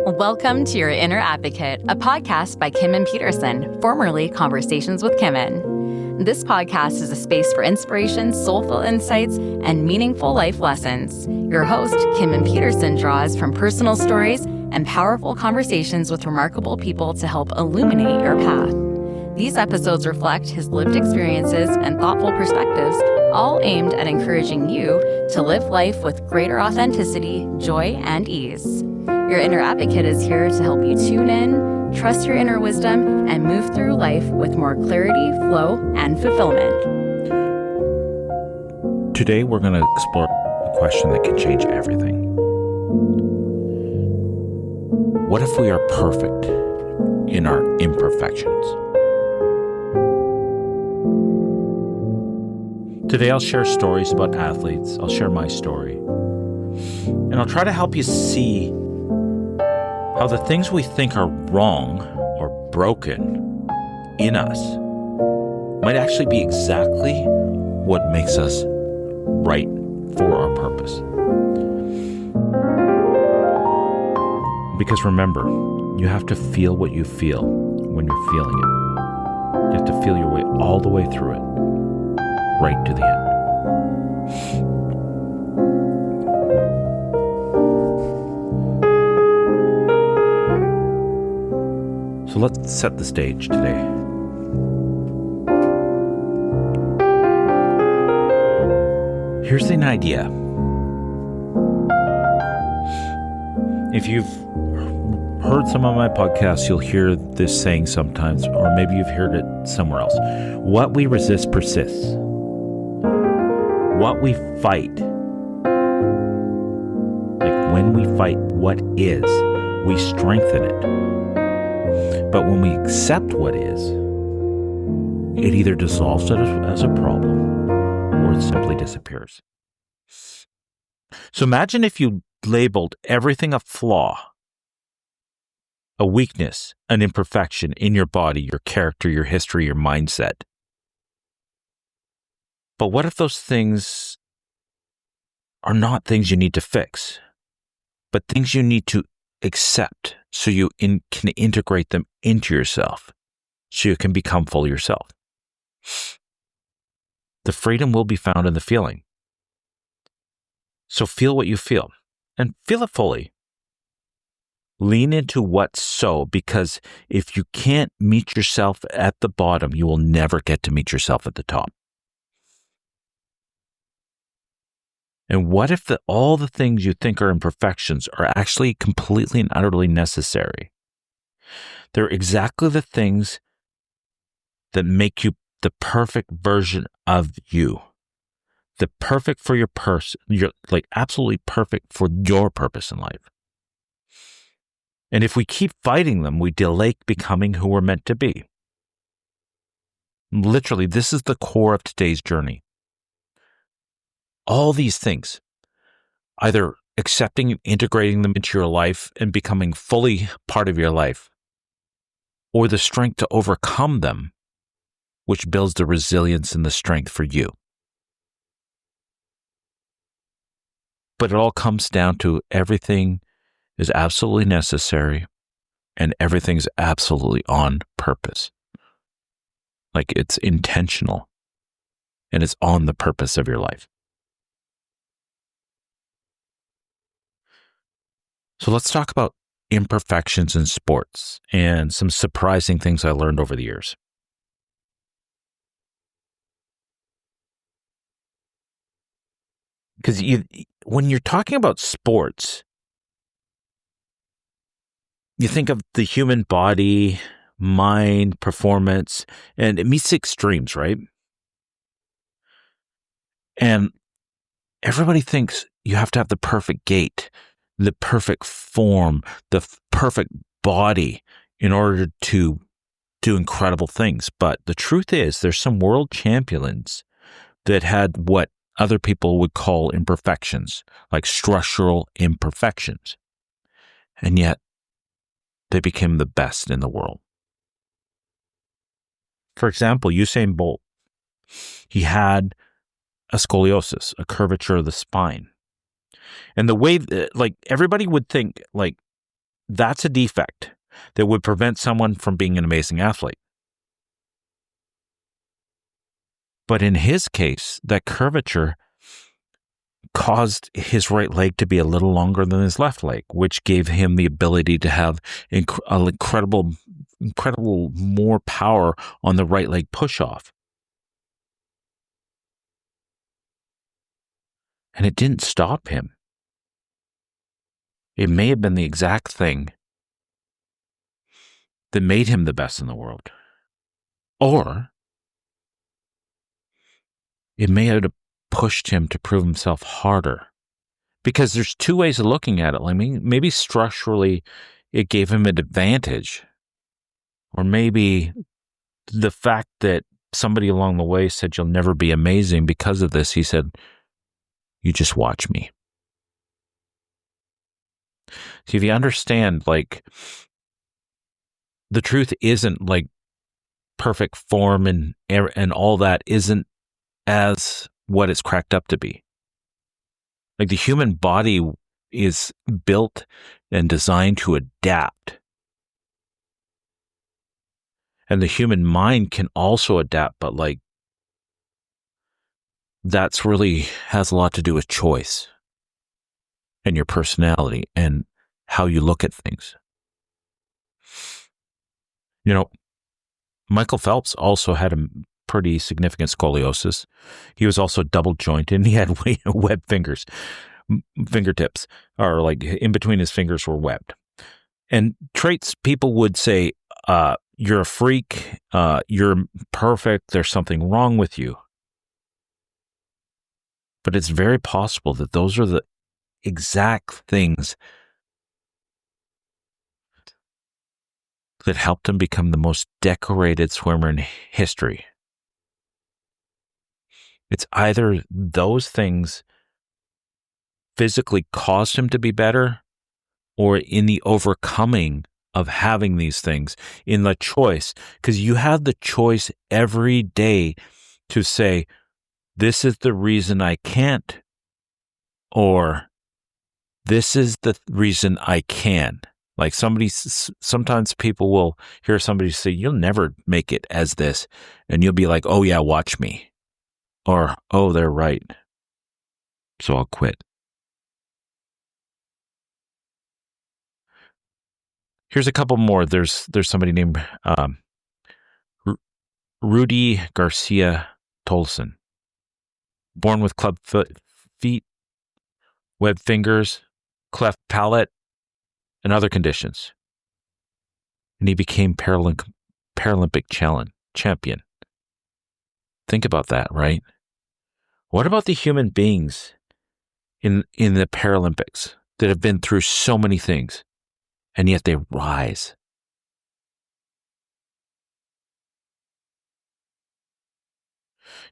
Welcome to Your Inner Advocate, a podcast by Kimen Petersen, formerly Conversations with Kimen. This podcast is a space for inspiration, soulful insights, and meaningful life lessons. Your host, Kimen Petersen, draws from personal stories and powerful conversations with remarkable people to help illuminate your path. These episodes reflect his lived experiences and thoughtful perspectives, all aimed at encouraging you to live life with greater authenticity, joy, and ease. Your Inner Advocate is here to help you tune in, trust your inner wisdom, and move through life with more clarity, flow, and fulfillment. Today, we're going to explore a question that can change everything. What if we are perfect in our imperfections? Today, I'll share stories about athletes. I'll share my story. And I'll try to help you see how the things we think are wrong or broken in us might actually be exactly what makes us right for our purpose. Because remember, you have to feel what you feel when you're feeling it. You have to feel your way all the way through it, right to the end. So let's set the stage today. Here's an idea. If you've heard some of my podcasts, you'll hear this saying sometimes, or maybe you've heard it somewhere else. What we resist persists. What we fight, like when we fight what is, we strengthen it. But when we accept what is, it either dissolves it as a problem or it simply disappears. So imagine if you labeled everything a flaw, a weakness, an imperfection in your body, your character, your history, your mindset. But what if those things are not things you need to fix, but things you need to accept so you can integrate them into yourself, so you can become fully yourself? The freedom will be found in the feeling. So feel what you feel and feel it fully. Lean into what's so, because if you can't meet yourself at the bottom, you will never get to meet yourself at the top. And what if all the things you think are imperfections are actually completely and utterly necessary? They're exactly the things that make you the perfect version of you. The perfect for your person. You're like absolutely perfect for your purpose in life. And if we keep fighting them, we delay becoming who we're meant to be. Literally, this is the core of today's journey. All these things, either accepting and integrating them into your life and becoming fully part of your life, or the strength to overcome them, which builds the resilience and the strength for you. But it all comes down to everything is absolutely necessary and everything's absolutely on purpose. Like it's intentional and it's on the purpose of your life. So let's talk about imperfections in sports and some surprising things I learned over the years. Because when you're talking about sports, you think of the human body, mind, performance, and it meets extremes, right? And everybody thinks you have to have the perfect gait, the perfect form, the perfect body in order to do incredible things. But the truth is, there's some world champions that had what other people would call imperfections, like structural imperfections. And yet, they became the best in the world. For example, Usain Bolt, he had a scoliosis, a curvature of the spine. And the way, like everybody would think, like that's a defect that would prevent someone from being an amazing athlete. But in his case, that curvature caused his right leg to be a little longer than his left leg, which gave him the ability to have incredible more power on the right leg push-off. And it didn't stop him. It may have been the exact thing that made him the best in the world. Or it may have pushed him to prove himself harder. Because there's two ways of looking at it. I mean, maybe structurally it gave him an advantage. Or maybe the fact that somebody along the way said, you'll never be amazing because of this, he said, you just watch me. See, if you understand, like, the truth isn't like perfect form and all that isn't as what it's cracked up to be. Like, the human body is built and designed to adapt. And the human mind can also adapt, but like, that's really has a lot to do with choice and your personality and how you look at things. You know, Michael Phelps also had a pretty significant scoliosis. He was also double jointed and he had webbed fingers. Fingertips are like in between his fingers were webbed. And traits people would say, you're a freak, you're perfect, there's something wrong with you. But it's very possible that those are the exact things that helped him become the most decorated swimmer in history. It's either those things physically caused him to be better, or in the overcoming of having these things, in the choice, because you have the choice every day to say, this is the reason I can't, or this is the reason I can. Like sometimes people will hear somebody say, you'll never make it as this. And you'll be like, oh yeah, watch me. Or, oh, they're right. So I'll quit. Here's a couple more. There's somebody named Rudy Garcia Tolson. Born with club feet, webbed fingers, cleft palate, and other conditions. And he became Paralympic champion. Think about that, right? What about the human beings in the Paralympics that have been through so many things, and yet they rise?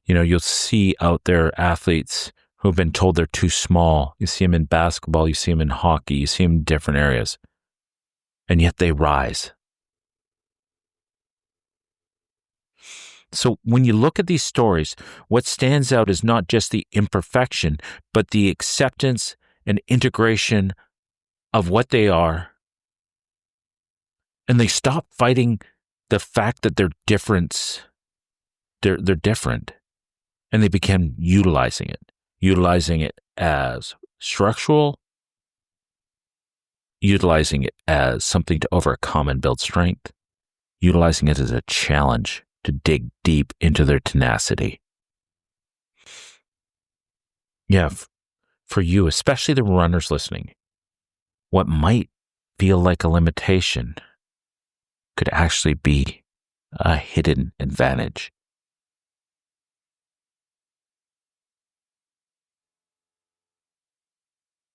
You know, you'll see out there athletes who have been told they're too small. You see them in basketball, you see them in hockey, you see them in different areas, and yet they rise. So when you look at these stories, what stands out is not just the imperfection, but the acceptance and integration of what they are. And they stop fighting the fact that they're different. They're different. And they began utilizing it as structural, utilizing it as something to overcome and build strength, utilizing it as a challenge to dig deep into their tenacity. Yeah, for you, especially the runners listening, what might feel like a limitation could actually be a hidden advantage.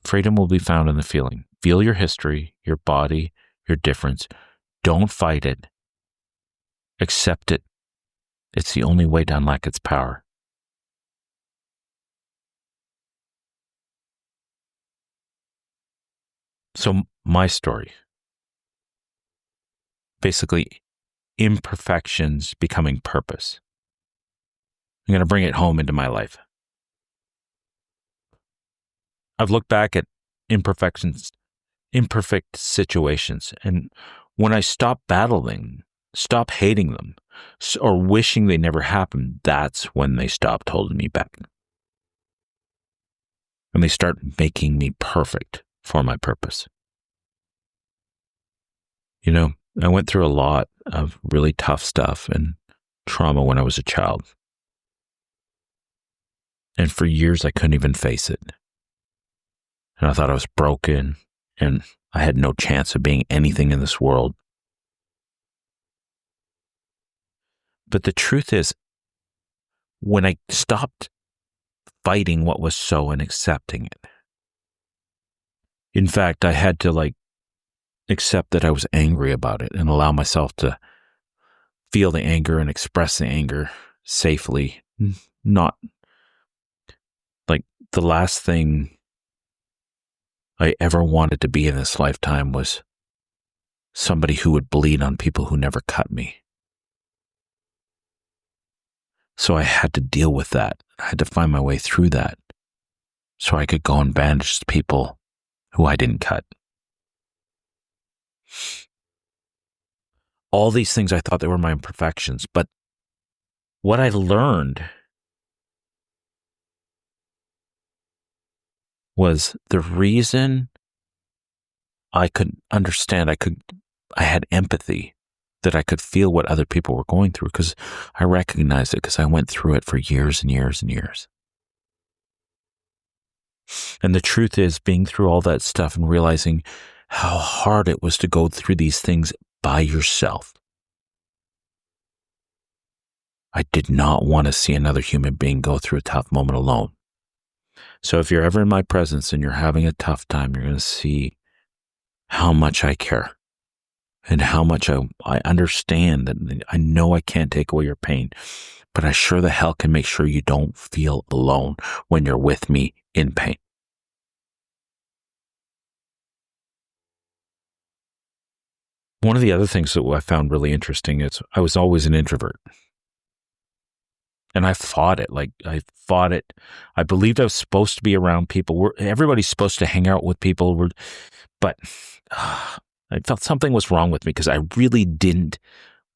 Freedom will be found in the feeling. Feel your history, your body, your difference. Don't fight it. Accept it. It's the only way to unlock its power. So my story, basically imperfections becoming purpose. I'm going to bring it home into my life. I've looked back at imperfections imperfect situations. And when I stop battling, stop hating them, or wishing they never happened, that's when they stopped holding me back. And they start making me perfect for my purpose. You know, I went through a lot of really tough stuff and trauma when I was a child. And for years, I couldn't even face it. And I thought I was broken and I had no chance of being anything in this world. But the truth is, when I stopped fighting what was so and accepting it, in fact, I had to accept that I was angry about it and allow myself to feel the anger and express the anger safely. Not like the last thing I ever wanted to be in this lifetime was somebody who would bleed on people who never cut me. So I had to deal with that. I had to find my way through that so I could go and bandage people who I didn't cut. All these things I thought they were my imperfections, but what I learned was the reason I could understand, I had empathy, that I could feel what other people were going through because I recognized it because I went through it for years and years and years. And the truth is, being through all that stuff and realizing how hard it was to go through these things by yourself. I did not want to see another human being go through a tough moment alone. So if you're ever in my presence and you're having a tough time, you're going to see how much I care and how much I understand that I know I can't take away your pain, but I sure the hell can make sure you don't feel alone when you're with me in pain. One of the other things that I found really interesting is I was always an introvert. And I fought it. I believed I was supposed to be around people. Everybody's supposed to hang out with people. But I felt something was wrong with me because I really didn't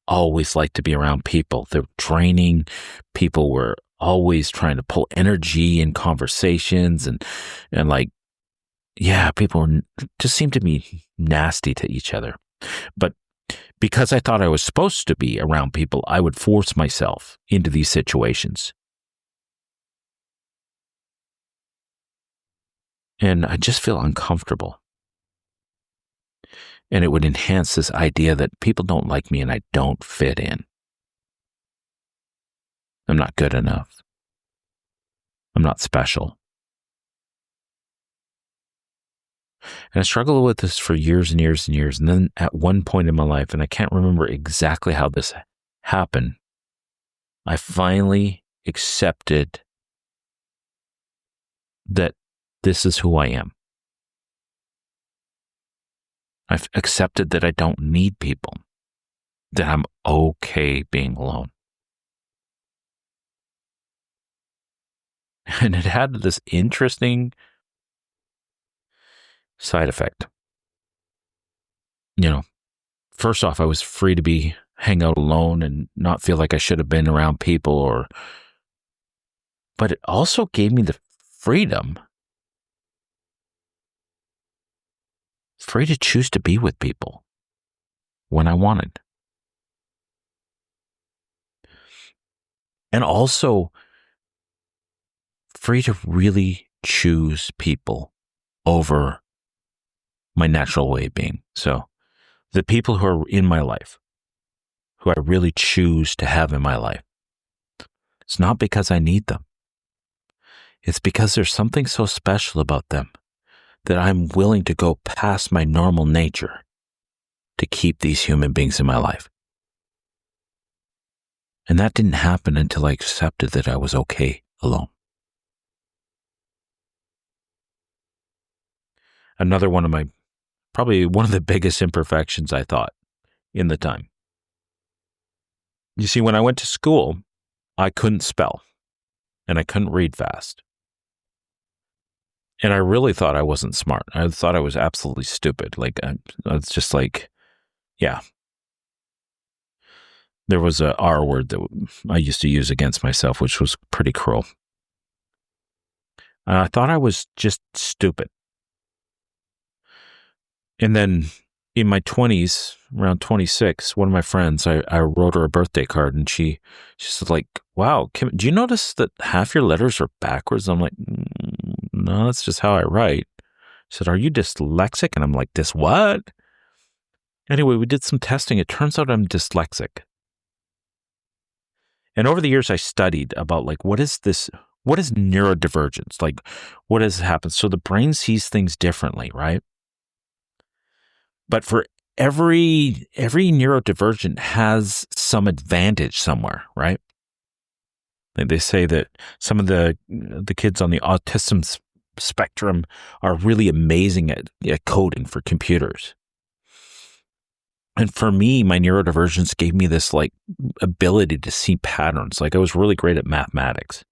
always like to be around people. They were draining. People were always trying to pull energy in conversations. People just seemed to be nasty to each other. But because I thought I was supposed to be around people, I would force myself into these situations. And I just feel uncomfortable. And it would enhance this idea that people don't like me and I don't fit in. I'm not good enough. I'm not special. And I struggled with this for years and years and years. And then at one point in my life, and I can't remember exactly how this happened, I finally accepted that this is who I am. I've accepted that I don't need people, that I'm okay being alone. And it had this interesting side effect. First off, I was free to hang out alone and not feel like I should have been around people but it also gave me the freedom, free to choose to be with people when I wanted. And also free to really choose people over my natural way of being. So the people who are in my life, who I really choose to have in my life, it's not because I need them. It's because there's something so special about them that I'm willing to go past my normal nature to keep these human beings in my life. And that didn't happen until I accepted that I was okay alone. Another probably one of the biggest imperfections I thought in the time. You see, when I went to school, I couldn't spell and I couldn't read fast. And I really thought I wasn't smart. I thought I was absolutely stupid. Like, I was just like, yeah. There was a R word that I used to use against myself, which was pretty cruel. And I thought I was just stupid. And then in my 20s, around 26, one of my friends, I wrote her a birthday card, and she's like, wow, Kim, do you notice that half your letters are backwards? I'm like, no, that's just how I write. She said, are you dyslexic? And I'm like, this what? Anyway, we did some testing. It turns out I'm dyslexic. And over the years, I studied about like, what is neurodivergence? Like, what has happened? So the brain sees things differently, right? But for every neurodivergent has some advantage somewhere, right? They say that some of the kids on the autism spectrum are really amazing at coding for computers. And for me, my neurodivergence gave me this like ability to see patterns. Like I was really great at mathematics.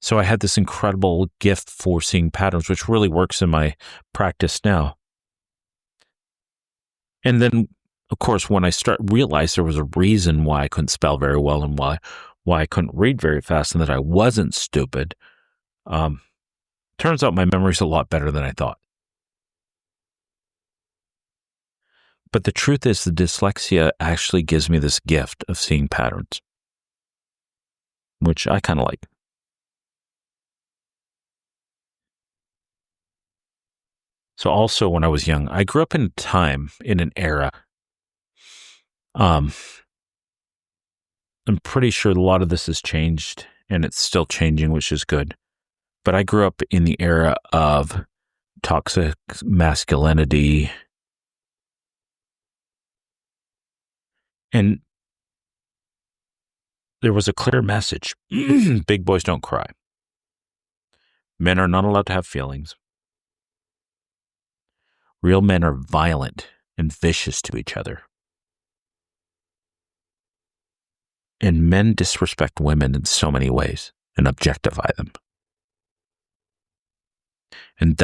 So I had this incredible gift for seeing patterns, which really works in my practice now. And then, of course, when I realized there was a reason why I couldn't spell very well and why I couldn't read very fast and that I wasn't stupid, turns out my memory's a lot better than I thought. But the truth is the dyslexia actually gives me this gift of seeing patterns, which I kind of like. So also when I was young, I grew up in a time, in an era. I'm pretty sure a lot of this has changed and it's still changing, which is good. But I grew up in the era of toxic masculinity. And there was a clear message. Big boys don't cry. Men are not allowed to have feelings. Real men are violent and vicious to each other. And men disrespect women in so many ways and objectify them. And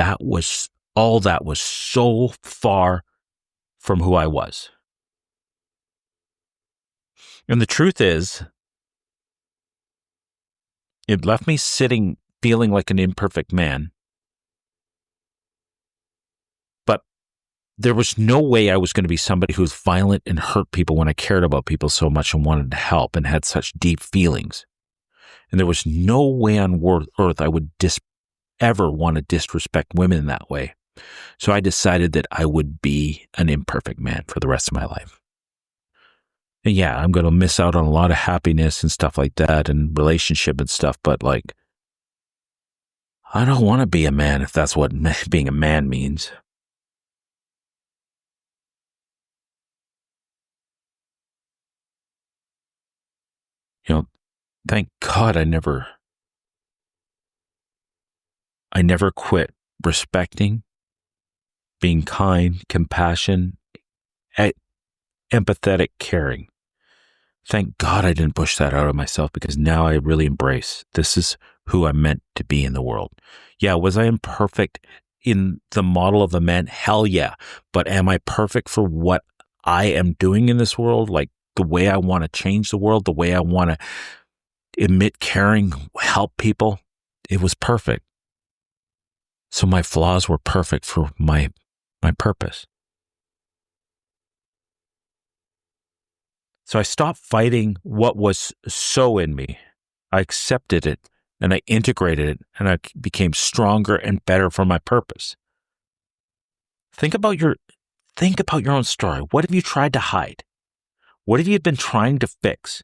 all that was so far from who I was. And the truth is, it left me sitting feeling like an imperfect man. But there was no way I was going to be somebody who was violent and hurt people when I cared about people so much and wanted to help and had such deep feelings. And there was no way on earth I would ever want to disrespect women in that way. So I decided that I would be an imperfect man for the rest of my life. And yeah, I'm going to miss out on a lot of happiness and stuff like that and relationship and stuff, but like, I don't want to be a man if that's what being a man means. You know, thank God I never quit respecting, being kind, compassion, empathetic, caring. Thank God I didn't push that out of myself because now I really embrace this is who I'm meant to be in the world. Yeah, was I imperfect in the model of a man? Hell yeah. But am I perfect for what I am doing in this world? Like the way I want to change the world, the way I want to emit caring, help people? It was perfect. So my flaws were perfect for my purpose. So I stopped fighting what was so in me. I accepted it and I integrated it and I became stronger and better for my purpose. Think about your own story. What have you tried to hide? What have you been trying to fix?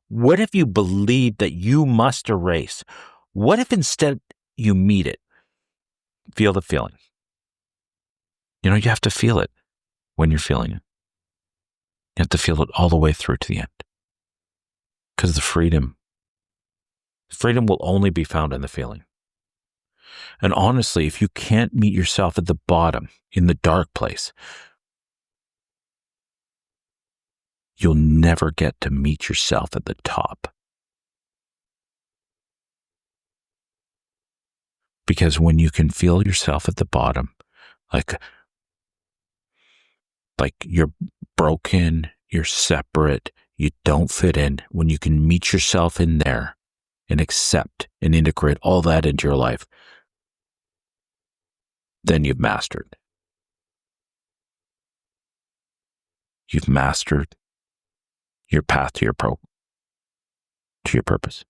What if you believed that you must erase? What if instead you meet it? Feel the feeling. You have to feel it when you're feeling it. You have to feel it all the way through to the end. Because the freedom will only be found in the feeling. And honestly, if you can't meet yourself at the bottom, in the dark place, you'll never get to meet yourself at the top. Because when you can feel yourself at the bottom, like you're broken, you're separate, you don't fit in, when you can meet yourself in there and accept and integrate all that into your life, then you've mastered. You've mastered your path to your purpose.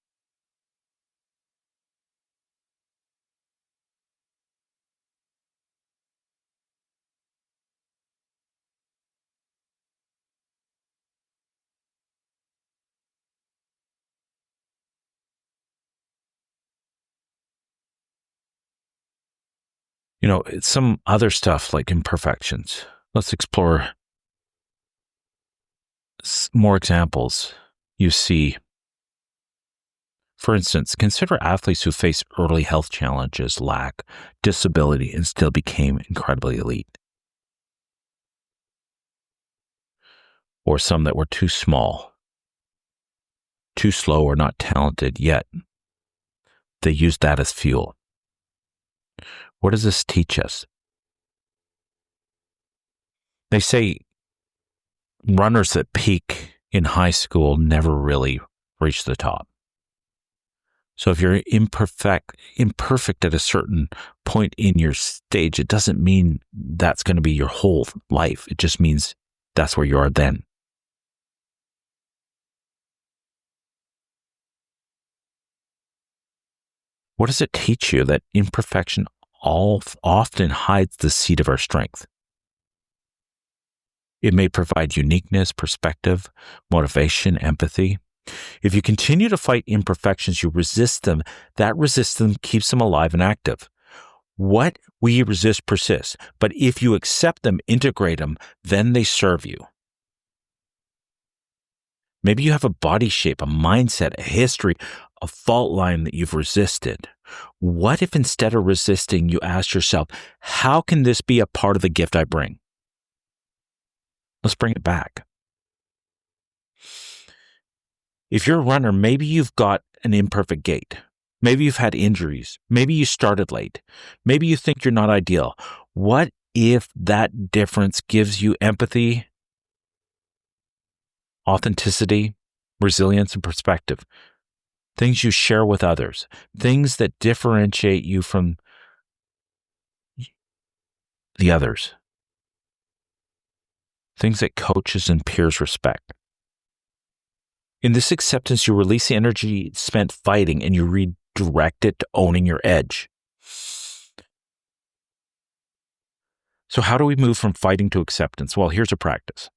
Some other stuff like imperfections. Let's explore more examples you see. For instance, consider athletes who face early health challenges, lack, disability, and still became incredibly elite. Or some that were too small, too slow, or not talented, yet they used that as fuel. What does this teach us? They say runners that peak in high school never really reach the top. So if you're imperfect at a certain point in your stage, it doesn't mean that's going to be your whole life. It just means that's where you are then. What does it teach you? That imperfection often hides the seed of our strength. It may provide uniqueness, perspective, motivation, empathy. If you continue to fight imperfections, you resist them. That resistance keeps them alive and active. What we resist persists, but if you accept them, integrate them, then they serve you. Maybe you have a body shape, a mindset, a history, a fault line that you've resisted. What if instead of resisting, you ask yourself, how can this be a part of the gift I bring? Let's bring it back. If you're a runner, maybe you've got an imperfect gait. Maybe you've had injuries. Maybe you started late. Maybe you think you're not ideal. What if that difference gives you empathy, authenticity, resilience, and perspective? Things you share with others, things that differentiate you from the others, things that coaches and peers respect. In this acceptance, you release the energy spent fighting and you redirect it to owning your edge. So how do we move from fighting to acceptance? Well, here's a practice.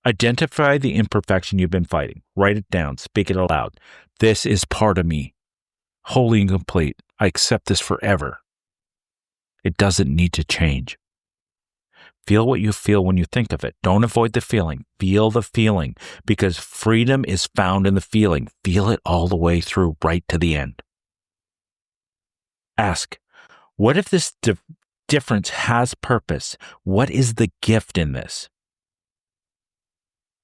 Identify the imperfection you've been fighting. Write it down. Speak it aloud. This is part of me, wholly and complete. I accept this forever. It doesn't need to change. Feel what you feel when you think of it. Don't avoid the feeling. Feel the feeling, because freedom is found in the feeling. Feel it all the way through, right to the end. Ask, what if this difference has purpose? What is the gift in this?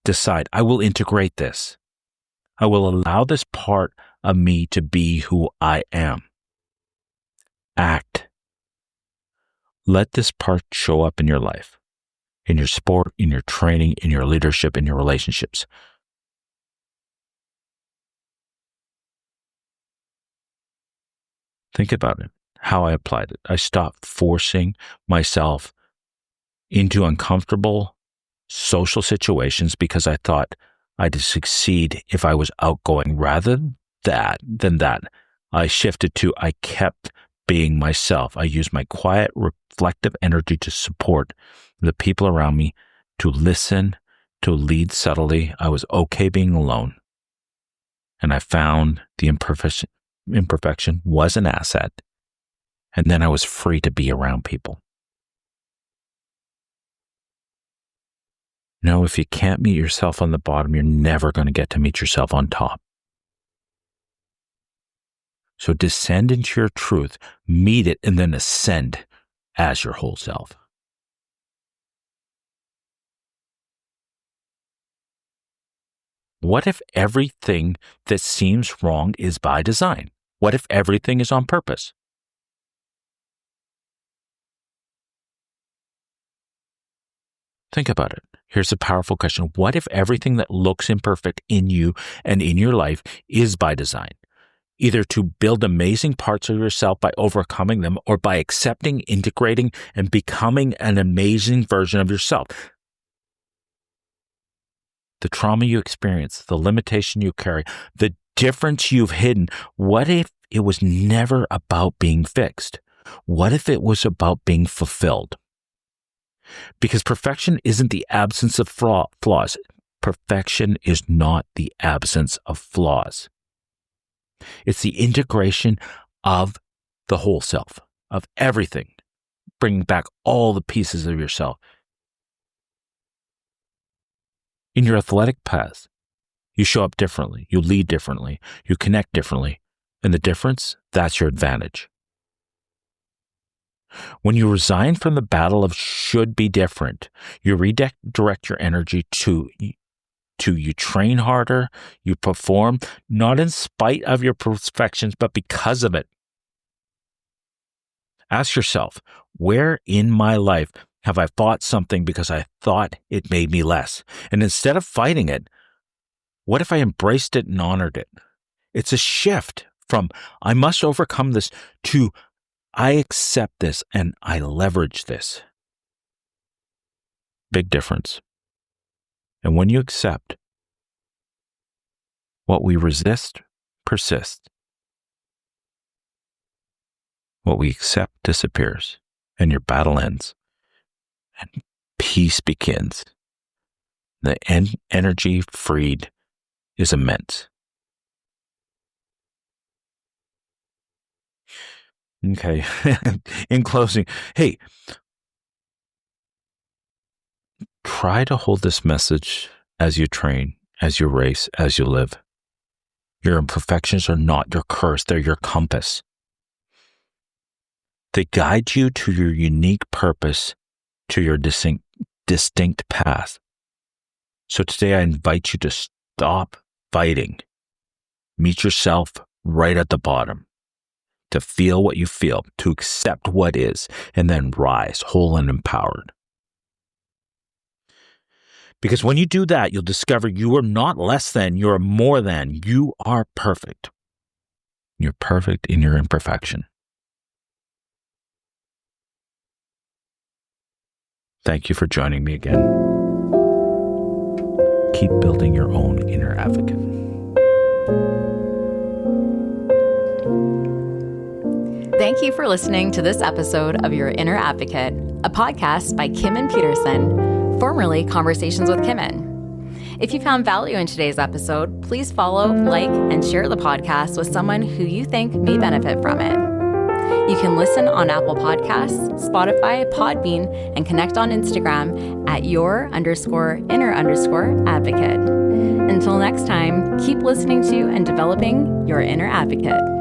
Decide, I will integrate this. I will allow this part of me to be who I am. Act. Let this part show up in your life, in your sport, in your training, in your leadership, in your relationships. Think about it, how I applied it. I stopped forcing myself into uncomfortable social situations because I thought I'd succeed if I was outgoing. Rather than that, I shifted to I kept being myself. I used my quiet, reflective energy to support the people around me, to listen, to lead subtly. I was okay being alone. And I found the imperfection was an asset. And then I was free to be around people. No, if you can't meet yourself on the bottom, you're never going to get to meet yourself on top. So descend into your truth, meet it, and then ascend as your whole self. What if everything that seems wrong is by design? What if everything is on purpose? Think about it. Here's a powerful question. What if everything that looks imperfect in you and in your life is by design? Either to build amazing parts of yourself by overcoming them or by accepting, integrating, and becoming an amazing version of yourself. The trauma you experience, the limitation you carry, the difference you've hidden. What if it was never about being fixed? What if it was about being fulfilled? Because perfection isn't the absence of flaws. Perfection is not the absence of flaws. It's the integration of the whole self, of everything, bringing back all the pieces of yourself. In your athletic path, you show up differently, you lead differently, you connect differently, and the difference, that's your advantage. When you resign from the battle of should be different, you redirect your energy to you train harder, you perform, not in spite of your imperfections, but because of it. Ask yourself, where in my life have I fought something because I thought it made me less? And instead of fighting it, what if I embraced it and honored it? It's a shift from I must overcome this to I accept this and I leverage this. Big difference. And when you accept, what we resist persists. What we accept disappears, and your battle ends, and peace begins. The energy freed is immense. Okay, in closing, hey, try to hold this message as you train, as you race, as you live. Your imperfections are not your curse, they're your compass. They guide you to your unique purpose, to your distinct path. So today I invite you to stop fighting. Meet yourself right at the bottom. To feel what you feel, to accept what is, and then rise whole and empowered. Because when you do that, you'll discover you are not less than, you are more than, you are perfect. You're perfect in your imperfection. Thank you for joining me again. Keep building your own inner advocate. Thank you for listening to this episode of Your Inner Advocate, a podcast by Kimen Petersen, formerly Conversations with Kimen. If you found value in today's episode, please follow, like, and share the podcast with someone who you think may benefit from it. You can listen on Apple Podcasts, Spotify, Podbean, and connect on Instagram at your_inner_advocate. Until next time, keep listening to and developing your inner advocate.